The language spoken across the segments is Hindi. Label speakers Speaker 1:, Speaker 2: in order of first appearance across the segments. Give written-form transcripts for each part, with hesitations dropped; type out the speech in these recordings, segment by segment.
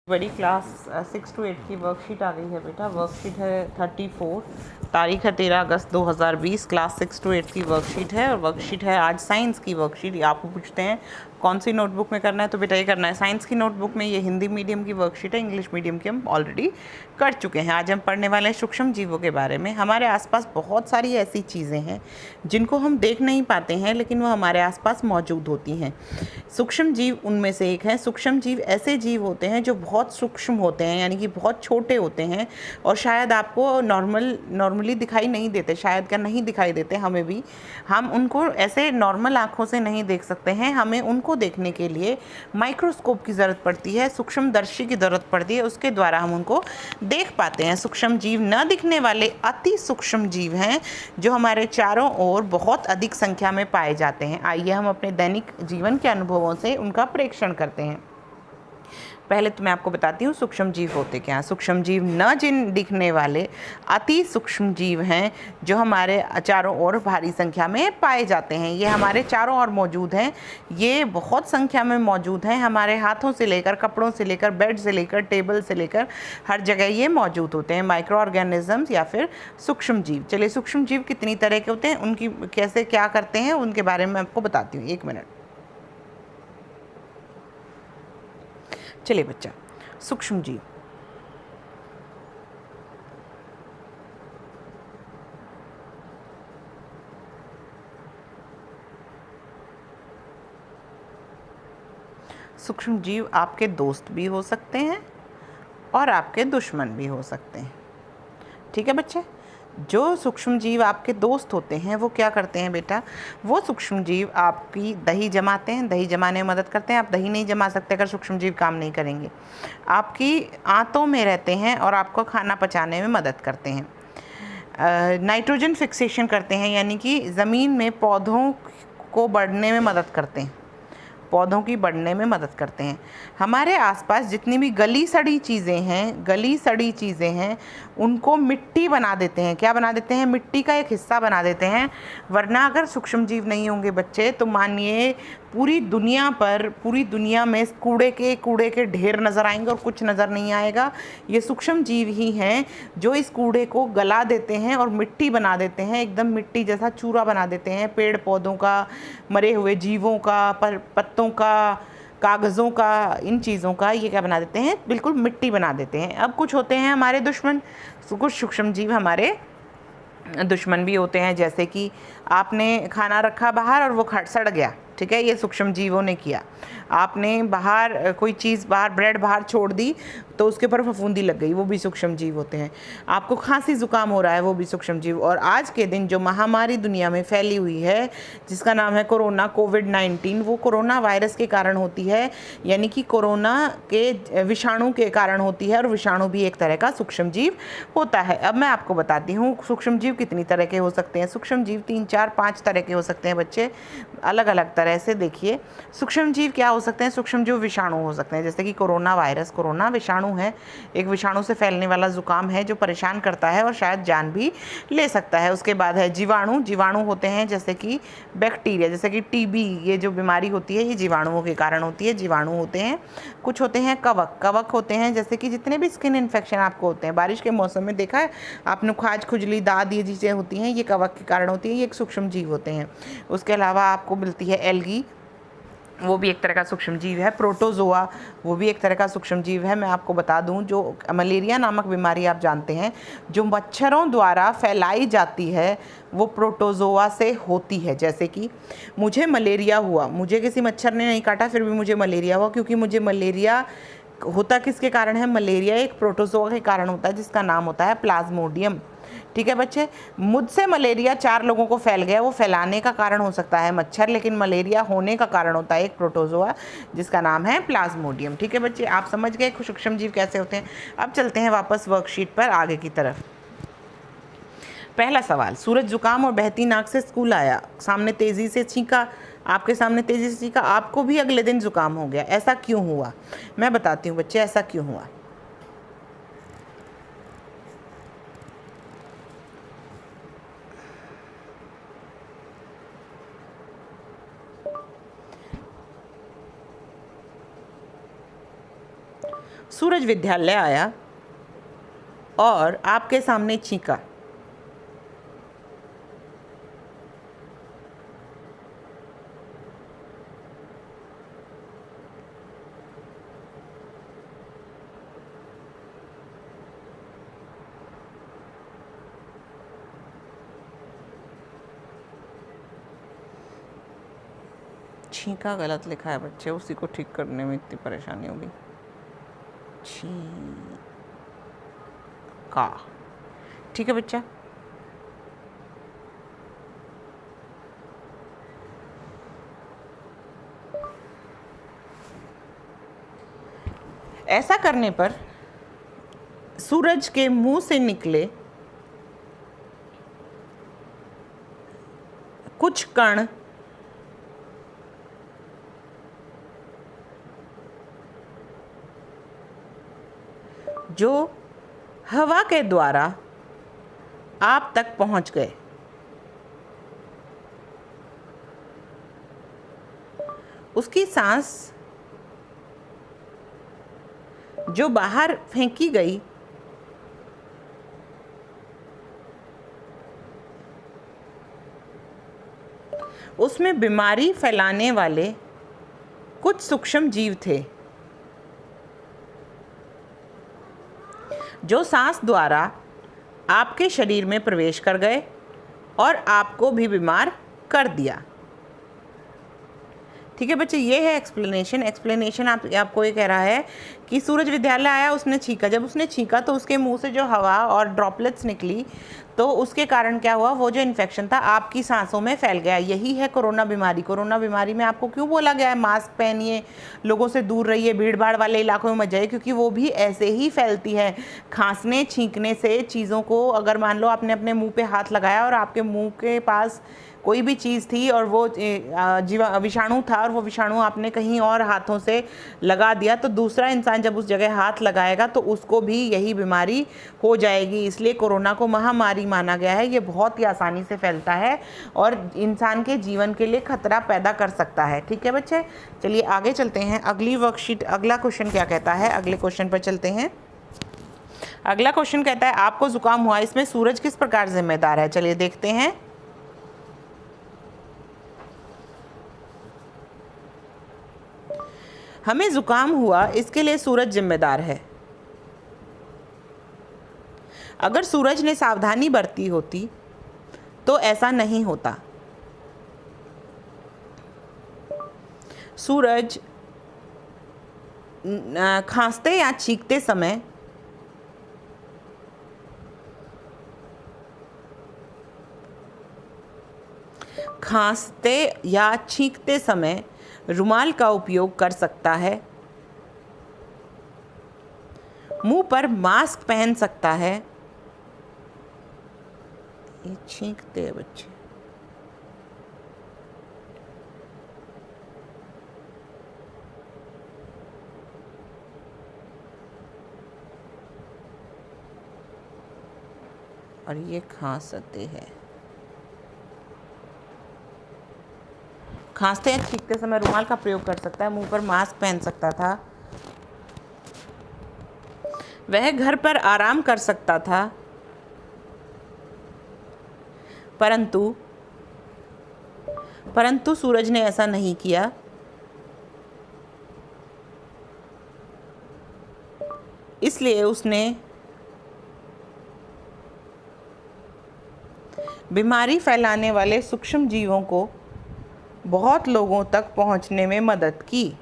Speaker 1: बड़ी क्लास 6 to 8 की वर्कशीट आ गई है बेटा। वर्कशीट है 34, तारीख है 13 अगस्त 2020। क्लास 6 to 8 की वर्कशीट है और वर्कशीट है आज साइंस की वर्कशीट। आपको पूछते हैं कौन सी नोटबुक में करना है, तो बेटा ये करना है साइंस की नोटबुक में। ये हिंदी मीडियम की वर्कशीट है, इंग्लिश मीडियम की हम ऑलरेडी कर चुके हैं। आज हम पढ़ने वाले हैं सूक्ष्म जीवों के बारे में। हमारे आसपास बहुत सारी ऐसी चीज़ें हैं जिनको हम देख नहीं पाते हैं, लेकिन वो हमारे आसपास मौजूद होती हैं। सूक्ष्म जीव उनमें से एक है। सूक्ष्म जीव ऐसे जीव होते हैं जो बहुत सूक्ष्म होते हैं, यानी कि बहुत छोटे होते हैं और शायद आपको नॉर्मली दिखाई नहीं देते, शायद क्या नहीं दिखाई देते हमें भी। हम उनको ऐसे नॉर्मल आँखों से नहीं देख सकते हैं, हमें उनको देखने के लिए माइक्रोस्कोप की ज़रूरत पड़ती है, सूक्ष्मदर्शी की ज़रूरत पड़ती है, उसके द्वारा हम उनको देख पाते हैं। सूक्ष्म जीव न दिखने वाले अति सूक्ष्म जीव हैं जो हमारे चारों ओर बहुत अधिक संख्या में पाए जाते हैं। आइए हम अपने दैनिक जीवन के अनुभवों से उनका प्रेक्षण करते हैं। पहले तो मैं आपको बताती हूँ सूक्ष्म जीव होते क्या हैं। सूक्ष्म जीव न जिन दिखने वाले अति सूक्ष्म जीव हैं जो हमारे चारों ओर भारी संख्या में पाए जाते हैं। ये हमारे चारों ओर मौजूद हैं, ये बहुत संख्या में मौजूद हैं। हमारे हाथों से लेकर, कपड़ों से लेकर, बेड से लेकर, टेबल से लेकर हर जगह ये मौजूद होते हैं। माइक्रो ऑर्गेनिजम्स या फिर सूक्ष्म जीव। चलिए, सूक्ष्म जीव कितनी तरह के होते हैं, उनकी कैसे क्या करते हैं, उनके बारे में आपको बताती हूँ। 1 मिनट। चलिए बच्चा, सूक्ष्म जीव। सूक्ष्म जीव आपके दोस्त भी हो सकते हैं और आपके दुश्मन भी हो सकते हैं। ठीक है बच्चे। जो सूक्ष्म जीव आपके दोस्त होते हैं वो क्या करते हैं बेटा, वो सूक्ष्म जीव आपकी दही जमाते हैं, दही जमाने में मदद करते हैं। आप दही नहीं जमा सकते अगर सूक्ष्म जीव काम नहीं करेंगे। आपकी आंतों में रहते हैं और आपको खाना पचाने में मदद करते हैं। नाइट्रोजन फिक्सेशन करते हैं, यानी कि ज़मीन में पौधों को बढ़ने में मदद करते हैं, पौधों की बढ़ने में मदद करते हैं। हमारे आसपास जितनी भी गली सड़ी चीज़ें हैं उनको मिट्टी बना देते हैं। क्या बना देते हैं? मिट्टी का एक हिस्सा बना देते हैं। वरना अगर सूक्ष्म जीव नहीं होंगे बच्चे, तो मानिए पूरी दुनिया में कूड़े के ढेर नज़र आएंगे और कुछ नज़र नहीं आएगा। ये सूक्ष्म जीव ही हैं जो इस कूड़े को गला देते हैं और मिट्टी बना देते हैं, एकदम मिट्टी जैसा चूरा बना देते हैं। पेड़ पौधों का, मरे हुए जीवों का, पत्तों का, कागज़ों का, इन चीज़ों का ये क्या बना देते हैं? बिल्कुल मिट्टी बना देते हैं। अब कुछ होते हैं हमारे दुश्मन। कुछ सूक्ष्म जीव हमारे दुश्मन भी होते हैं, जैसे कि आपने खाना रखा बाहर और वो सड़ गया, ठीक है, ये सूक्ष्म जीवों ने किया। आपने बाहर कोई चीज़, ब्रेड बाहर छोड़ दी तो उसके ऊपर फफूंदी लग गई, वो भी सूक्ष्म जीव होते हैं। आपको खांसी जुकाम हो रहा है, वो भी सूक्ष्म जीव। और आज के दिन जो महामारी दुनिया में फैली हुई है जिसका नाम है कोरोना, कोविड-19, वो कोरोना वायरस के कारण होती है, यानी कि कोरोना के विषाणु के कारण होती है। और विषाणु भी एक तरह का सूक्ष्म जीव होता है। अब मैं आपको बताती हूँ सूक्ष्म जीव कितनी तरह के हो सकते हैं। सूक्ष्म जीव 3, 4, 5 तरह के हो सकते हैं बच्चे, अलग अलग तरह से। देखिए, सूक्ष्म जीव क्या हो सकते हैं? सूक्ष्म जीव विषाणु हो सकते हैं, जैसे कि कोरोना वायरस। कोरोना विषाणु है, एक विषाणु से फैलने वाला जुकाम है जो परेशान करता है और शायद जान भी ले सकता है। उसके बाद है जीवाणु। जीवाणु होते हैं जैसे कि बैक्टीरिया, जैसे कि टीबी, ये जो बीमारी होती है ये जीवाणुओं के कारण होती है, जीवाणु होते हैं। कुछ होते हैं कवक। कवक होते हैं जैसे कि जितने भी स्किन इन्फेक्शन आपको होते हैं, बारिश के मौसम में देखा है आपने, खाज, खुजली, दाद, ये चीज़ें होती हैं, ये कवक के कारण होती है, ये एक सूक्ष्म जीव होते हैं। उसके अलावा आपको मिलती है एल्गी, वो भी एक तरह का सूक्ष्म जीव है। प्रोटोजोआ, वो भी एक तरह का सूक्ष्म जीव है। मैं आपको बता दूं, जो मलेरिया नामक बीमारी आप जानते हैं जो मच्छरों द्वारा फैलाई जाती है, वो प्रोटोजोआ से होती है। जैसे कि मुझे मलेरिया हुआ, मुझे किसी मच्छर ने नहीं काटा, फिर भी मुझे मलेरिया हुआ, क्योंकि मुझे मलेरिया होता किसके कारण है? मलेरिया एक प्रोटोजोआ के कारण होता है जिसका नाम होता है प्लाज्मोडियम। ठीक है बच्चे, मुझसे मलेरिया 4 लोगों को फैल गया, वो फैलाने का कारण हो सकता है मच्छर, लेकिन मलेरिया होने का कारण होता है एक प्रोटोजोआ जिसका नाम है प्लाज्मोडियम। ठीक है बच्चे, आप समझ गए सूक्ष्म जीव कैसे होते हैं। अब चलते हैं वापस वर्कशीट पर आगे की तरफ। पहला सवाल, सूरज जुकाम और बहती नाक से स्कूल आया, सामने तेज़ी से छींका, आपके सामने तेज़ी से छींका, आपको भी अगले दिन जुकाम हो गया। ऐसा क्यों हुआ? मैं बताती हूँ बच्चे, ऐसा क्यों हुआ। सूरज विद्यालय आया और आपके सामने चीखा। छींका गलत लिखा है बच्चे, उसी को ठीक करने में इतनी परेशानी होगी। छींका, ठीक है बच्चा। ऐसा करने पर सूरज के मुंह से निकले कुछ कण जो हवा के द्वारा आप तक पहुंच गए। उसकी सांस जो बाहर फेंकी गई उसमें बीमारी फैलाने वाले कुछ सूक्ष्म जीव थे जो सांस द्वारा आपके शरीर में प्रवेश कर गए और आपको भी बीमार कर दिया। ठीक है बच्चे, ये है एक्सप्लेनेशन आपको ये कह रहा है कि सूरज विद्यालय आया, उसने छींका। जब उसने छींका तो उसके मुंह से जो हवा और ड्रॉपलेट्स निकली तो उसके कारण क्या हुआ, वो जो इन्फेक्शन था आपकी सांसों में फैल गया। यही है कोरोना बीमारी। कोरोना बीमारी में आपको क्यों बोला गया है मास्क पहनिए, लोगों से दूर रहिए, भीड़ भाड़ वाले इलाकों में मत जाइए, क्योंकि वो भी ऐसे ही फैलती है। खांसने छींकने से चीज़ों को, अगर मान लो आपने अपने मुँह पे हाथ लगाया और आपके मुँह के पास कोई भी चीज़ थी और वो विषाणु था और वो विषाणु आपने कहीं और हाथों से लगा दिया, तो दूसरा इंसान जब उस जगह हाथ लगाएगा तो उसको भी यही बीमारी हो जाएगी। इसलिए कोरोना को महामारी माना गया है। ये बहुत ही आसानी से फैलता है और इंसान के जीवन के लिए खतरा पैदा कर सकता है। ठीक है बच्चे, चलिए आगे चलते हैं। अगली वर्कशीट, अगला क्वेश्चन क्या कहता है, अगले क्वेश्चन पर चलते हैं। अगला क्वेश्चन कहता है आपको जुकाम हुआ, इसमें सूरज किस प्रकार जिम्मेदार है। चलिए देखते हैं। हमें जुकाम हुआ, इसके लिए सूरज जिम्मेदार है। अगर सूरज ने सावधानी बरती होती तो ऐसा नहीं होता। सूरज खांसते या छींकते समय रुमाल का उपयोग कर सकता है, मुंह पर मास्क पहन सकता है। ये छींकते हैं बच्चे। और ये खांसते हैं। खांसते या छींकते समय रुमाल का प्रयोग कर सकता है, मुंह पर मास्क पहन सकता था, वह घर पर आराम कर सकता था, परंतु सूरज ने ऐसा नहीं किया। इसलिए उसने बीमारी फैलाने वाले सूक्ष्म जीवों को बहुत लोगों तक पहुंचने में मदद की।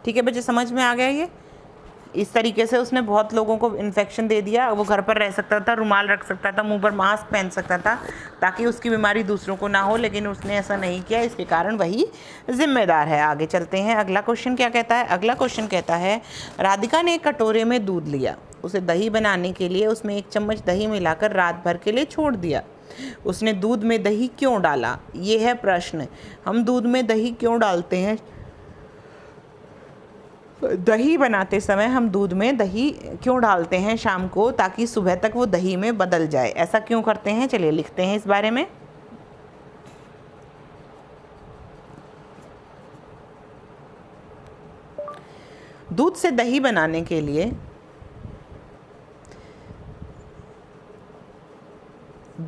Speaker 1: ठीक है बच्चे, समझ में आ गया ये। इस तरीके से उसने बहुत लोगों को इन्फेक्शन दे दिया। वो घर पर रह सकता था, रुमाल रख सकता था, मुंह पर मास्क पहन सकता था ताकि उसकी बीमारी दूसरों को ना हो, लेकिन उसने ऐसा नहीं किया। इसके कारण वही जिम्मेदार है। आगे चलते हैं। अगला क्वेश्चन क्या कहता है। अगला क्वेश्चन कहता है राधिका ने एक कटोरे में दूध लिया, उसे दही बनाने के लिए उसमें 1 चम्मच दही मिलाकर रात भर के लिए छोड़ दिया। उसने दूध में दही क्यों डाला। ये है प्रश्न। हम दूध में दही क्यों डालते हैं। दही बनाते समय हम दूध में दही क्यों डालते हैं शाम को, ताकि सुबह तक वो दही में बदल जाए। ऐसा क्यों करते हैं, चलिए लिखते हैं इस बारे में। दूध से दही बनाने के लिए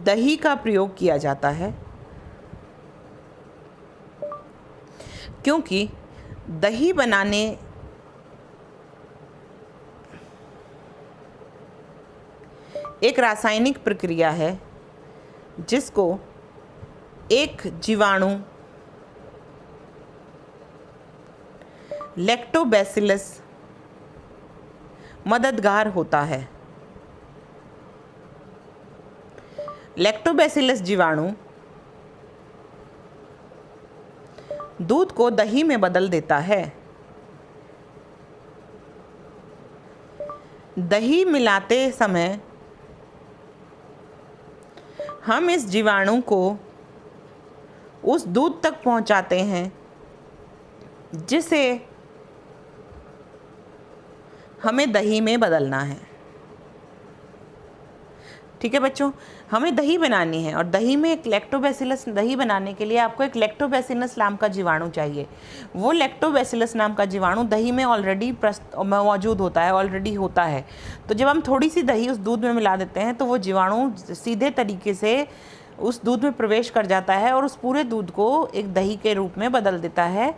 Speaker 1: दही का प्रयोग किया जाता है, क्योंकि दही बनाने एक रासायनिक प्रक्रिया है जिसको एक जीवाणु लैक्टोबैसिलस मददगार होता है। लैक्टोबैसिलस जीवाणु दूध को दही में बदल देता है। दही मिलाते समय हम इस जीवाणु को उस दूध तक पहुंचाते हैं जिसे हमें दही में बदलना है। ठीक है बच्चों, हमें दही बनानी है और दही में एक लैक्टोबैसिलस, दही बनाने के लिए आपको एक लैक्टोबैसिलस नाम का जीवाणु चाहिए। वो लैक्टोबैसिलस नाम का जीवाणु दही में ऑलरेडी मौजूद होता है, ऑलरेडी होता है। तो जब हम थोड़ी सी दही उस दूध में मिला देते हैं तो वो जीवाणु सीधे तरीके से उस दूध में प्रवेश कर जाता है और उस पूरे दूध को एक दही के रूप में बदल देता है।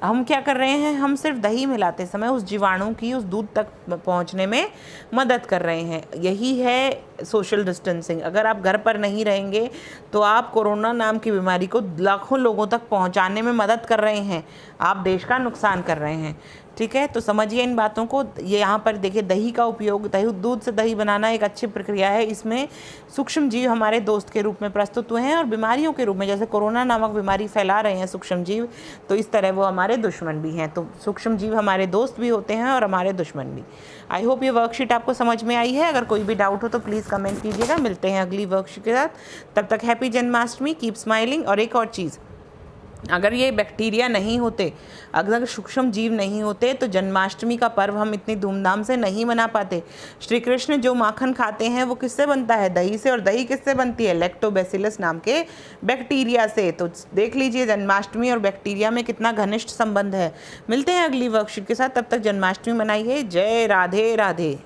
Speaker 1: हम क्या कर रहे हैं, हम सिर्फ दही मिलाते समय उस जीवाणु की उस दूध तक पहुंचने में मदद कर रहे हैं। यही है सोशल डिस्टेंसिंग। अगर आप घर पर नहीं रहेंगे तो आप कोरोना नाम की बीमारी को लाखों लोगों तक पहुंचाने में मदद कर रहे हैं, आप देश का नुकसान कर रहे हैं। ठीक है, तो समझिए इन बातों को। ये यहाँ पर देखिए, दही का उपयोग, दूध से दही बनाना एक अच्छी प्रक्रिया है। इसमें सूक्ष्म जीव हमारे दोस्त के रूप में प्रस्तुत हुए हैं और बीमारियों के रूप में, जैसे कोरोना नामक बीमारी फैला रहे हैं सूक्ष्म जीव, तो इस तरह वो हमारे दुश्मन भी हैं। तो सूक्ष्म जीव हमारे दोस्त भी होते हैं और हमारे दुश्मन भी। आई होप ये वर्कशीट आपको समझ में आई है। अगर कोई भी डाउट हो तो प्लीज़ कमेंट कीजिएगा। मिलते हैं अगली वर्कशीट के साथ, तब तक हैप्पी जन्माष्टमी, कीप स्माइलिंग। और एक और चीज़, अगर ये बैक्टीरिया नहीं होते, अगर सूक्ष्म जीव नहीं होते तो जन्माष्टमी का पर्व हम इतनी धूमधाम से नहीं मना पाते। श्री कृष्ण जो माखन खाते हैं वो किससे बनता है, दही से, और दही किससे बनती है, लैक्टोबैसिलस नाम के बैक्टीरिया से। तो देख लीजिए जन्माष्टमी और बैक्टीरिया में कितना घनिष्ठ संबंध है। मिलते हैं अगली वर्कशीट के साथ, तब तक जन्माष्टमी मनाइए। जय राधे राधे।